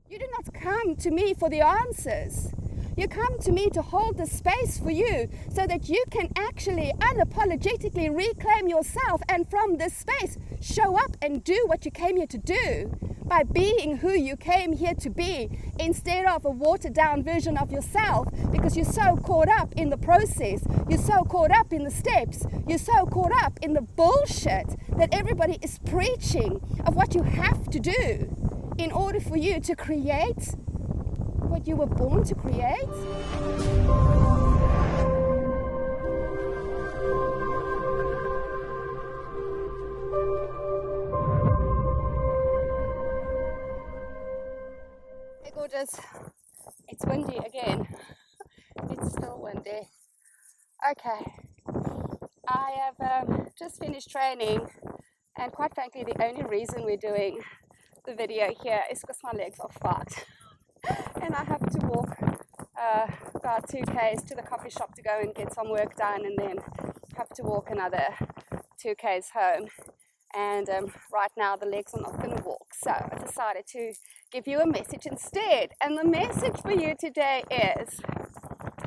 You do not come to me for the answers. You come to me to hold the space for you so that you can actually unapologetically reclaim yourself, and from this space show up and do what you came here to do by being who you came here to be, instead of a watered down version of yourself, because you're so caught up in the process, you're so caught up in the steps, you're so caught up in the bullshit that everybody is preaching of what you have to do in order for you to create what you were born to create. Hey gorgeous, it's windy again. It's still windy. Okay, I have just finished training, and quite frankly the only reason we're doing the video here is because my legs are fucked. And I have to walk about 2 k's to the coffee shop to go and get some work done, and then have to walk another 2 k's home. And right now the legs are not going to walk, so I decided to give you a message instead. And the message for you today is,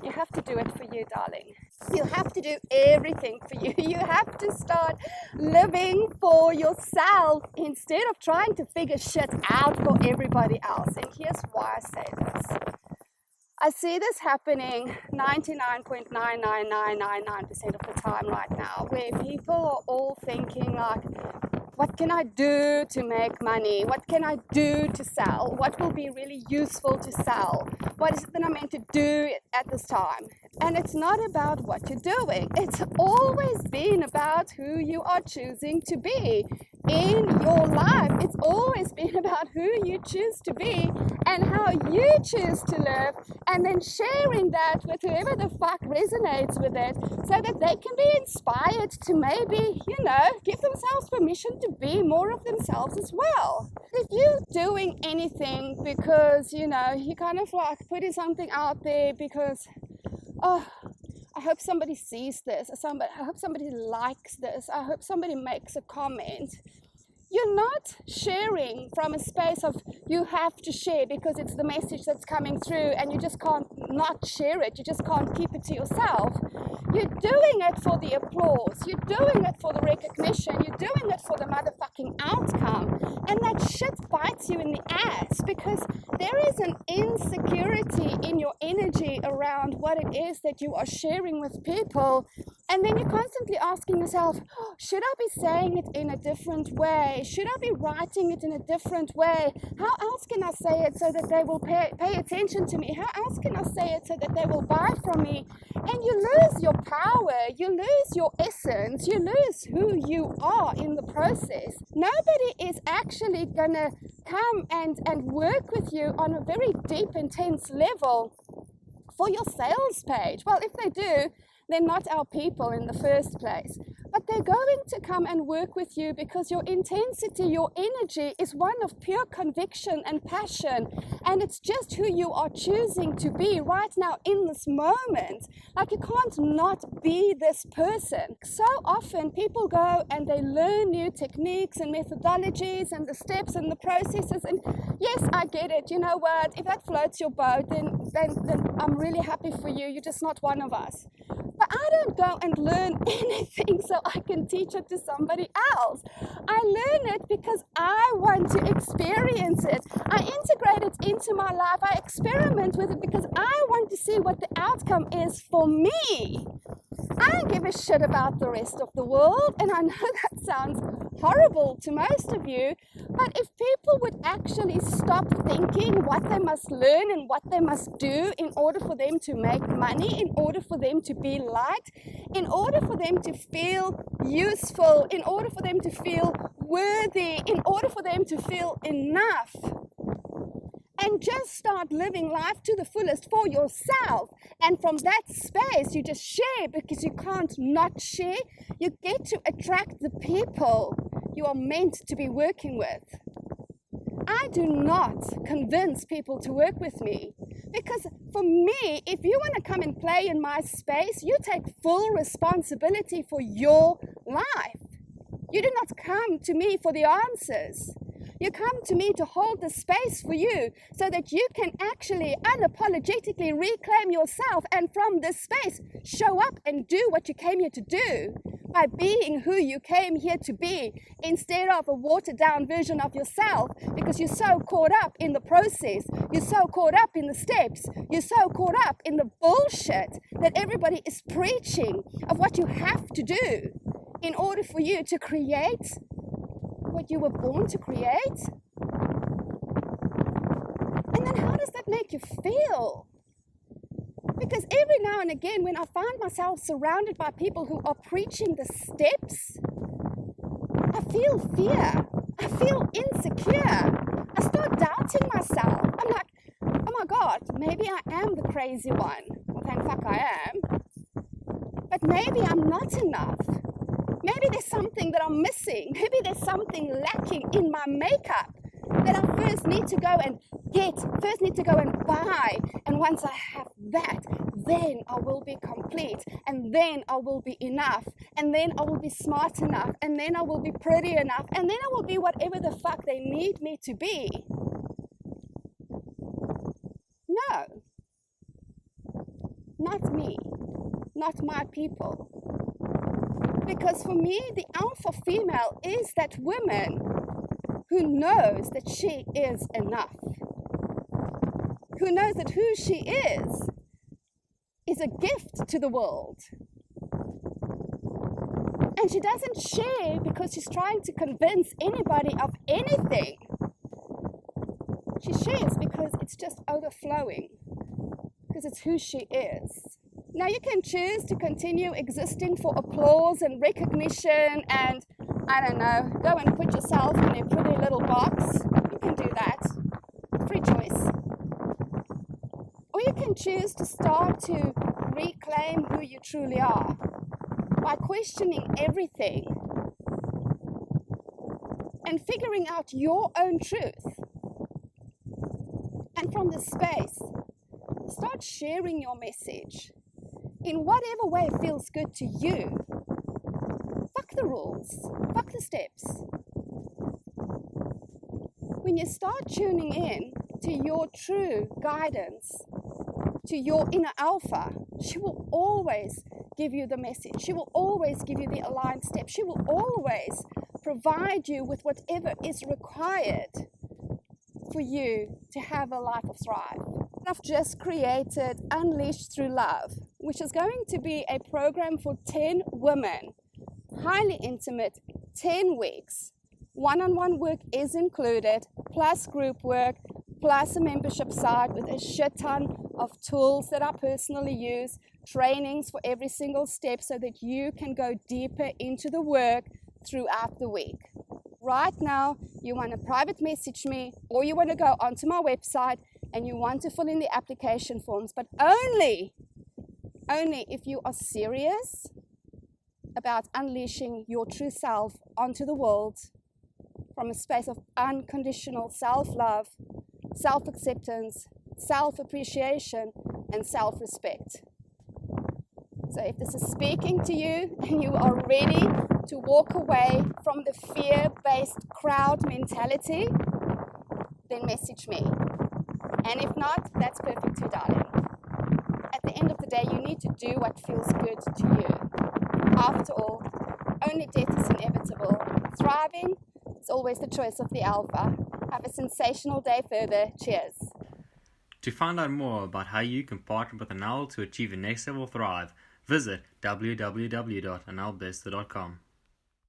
you have to do it for you, darling. You have to do everything for you. You have to start living for yourself instead of trying to figure shit out for everybody else. And here's why I say this. I see this happening 99.99999% of the time right now, where people are all thinking like, what can I do to make money? What can I do to sell? What will be really useful to sell? What is it that I'm meant to do at this time? And it's not about what you're doing. It's always been about who you are choosing to be in your life. It's always been about who you choose to be and how you choose to live, and then sharing that with whoever the fuck resonates with it, so that they can be inspired to maybe, give themselves permission to be more of themselves as well. If you're doing anything because, you're kind of like putting something out there because, I hope somebody sees this, I hope somebody likes this, I hope somebody makes a comment, you're not sharing from a space of you have to share because it's the message that's coming through and you just can't not share it, you just can't keep it to yourself. You're doing it for the applause, you're doing it for the recognition, you're doing it for the motherfucking outcome, and that shit bites you in the ass because there is an insecurity in your energy around what it is that you are sharing with people. And then you're constantly asking yourself, should I be saying it in a different way? Should I be writing it in a different way? How else can I say it so that they will pay attention to me? How else can I say it so that they will buy from me? And you lose your power, you lose your essence, you lose who you are in the process. Nobody is actually going to come and work with you on a very deep, intense level for your sales page. Well, if they do, they're not our people in the first place. But they're going to come and work with you because your intensity, your energy is one of pure conviction and passion. And it's just who you are choosing to be right now in this moment. Like, you can't not be this person. So often people go and they learn new techniques and methodologies and the steps and the processes. And yes, I get it. You know what? If that floats your boat, then I'm really happy for you. You're just not one of us. But I don't go and learn anything so I can teach it to somebody else. I learn it because I want to experience it. I integrate it into my life. I experiment with it because I want to see what the outcome is for me. I don't give a shit about the rest of the world, and I know that sounds horrible to most of you, but if people would actually stop thinking what they must learn and what they must do in order for them to make money, in order for them to be liked, in order for them to feel useful, in order for them to feel worthy, in order for them to feel enough, and just start living life to the fullest for yourself. And from that space, you just share because you can't not share. You get to attract the people you are meant to be working with. I do not convince people to work with me because for me, if you want to come and play in my space, you take full responsibility for your life. You do not come to me for the answers. You come to me to hold the space for you so that you can actually unapologetically reclaim yourself, and from this space show up and do what you came here to do by being who you came here to be, instead of a watered down version of yourself, because you're so caught up in the process, you're so caught up in the steps, you're so caught up in the bullshit that everybody is preaching of what you have to do in order for you to create what you were born to create. And then how does that make you feel? Because every now and again, when I find myself surrounded by people who are preaching the steps, I feel fear. I feel insecure. I start doubting myself. I'm like, oh my God, maybe I am the crazy one. Well, thank fuck I am. But maybe I'm not enough. Maybe there's something that I'm missing. Maybe there's something lacking in my makeup that I first need to go and get, first need to go and buy. And once I have that, then I will be complete. And then I will be enough. And then I will be smart enough. And then I will be pretty enough. And then I will be whatever the fuck they need me to be. No. Not me. Not my people. Because for me, the alpha female is that woman who knows that she is enough. Who knows that who she is a gift to the world. And she doesn't share because she's trying to convince anybody of anything. She shares because it's just overflowing. Because it's who she is. Now you can choose to continue existing for applause and recognition and, I don't know, go and put yourself in a pretty little box. You can do that. Free choice. Or you can choose to start to reclaim who you truly are by questioning everything and figuring out your own truth. And from this space, start sharing your message in whatever way feels good to you. Fuck the rules. Fuck the steps. When you start tuning in to your true guidance, to your inner alpha, she will always give you the message. She will always give you the aligned steps. She will always provide you with whatever is required for you to have a life of thrive. I've just created Unleashed Through Love, which is going to be a program for 10 women, highly intimate, 10 weeks. One-on-one work is included, plus group work, plus a membership site with a shit ton of tools that I personally use, trainings for every single step so that you can go deeper into the work throughout the week. Right now, you want to private message me, or you want to go onto my website and you want to fill in the application forms, but only if you are serious about unleashing your true self onto the world from a space of unconditional self-love, self-acceptance, self-appreciation, and self-respect. So if this is speaking to you and you are ready to walk away from the fear-based crowd mentality, then message me. And if not, that's perfect too, darling. At the end of the day, you need to do what feels good to you. After all, only death is inevitable. Thriving is always the choice of the alpha. Have a sensational day further. Cheers. To find out more about how you can partner with Elle to achieve a next level thrive, visit www.annellbester.com.